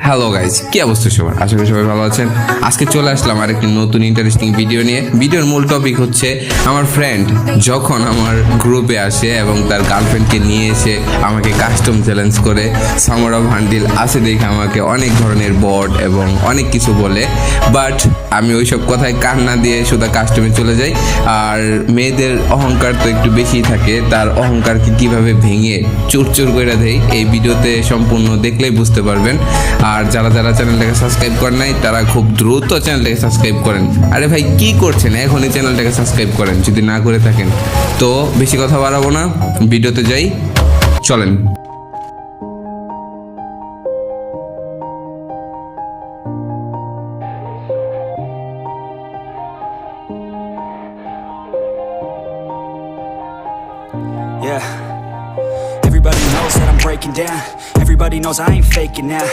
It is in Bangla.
হ্যালো গাইজ, কি অবস্থা সবার? আশা করি সবাই ভালো আছেন। আজকে চলে আসলাম আরেকটি নতুন ইন্টারেস্টিং ভিডিও নিয়ে। ভিডিওর মূল টপিক হচ্ছে আমার ফ্রেন্ড যখন আমার গ্রুপে আসে এবং তার গার্লফ্রেন্ডকে নিয়ে এসে আমাকে কাস্টম চ্যালেঞ্জ করে, সামরা ভান্ডিল আছে দেখে আমাকে অনেক ধরনের বট এবং অনেক কিছু বলে, বাট আমি ওইসব কথায় কান না দিয়ে শুধু কাস্টমে চলে যাই। আর মেয়েদের অহংকার তো একটু বেশি থাকে, তার অহংকারকে কিভাবে ভেঙে চুরচুর করে দেয় এই ভিডিওতে সম্পূর্ণ দেখলেই বুঝতে পারবেন। আর যারা যারা চ্যানেলটাকে সাবস্ক্রাইব করেন নাই তারা খুব দ্রুত চ্যানেলটাকে সাবস্ক্রাইব করেন। আরে ভাই কি করছেন, এখনই চ্যানেলটাকে সাবস্ক্রাইব করেন যদি না করে থাকেন। তো বেশি কথা বাড়াবো না, ভিডিওতে যাই, চলেন। Yeah. Everybody knows that I'm breaking down. Everybody knows I ain't faking now.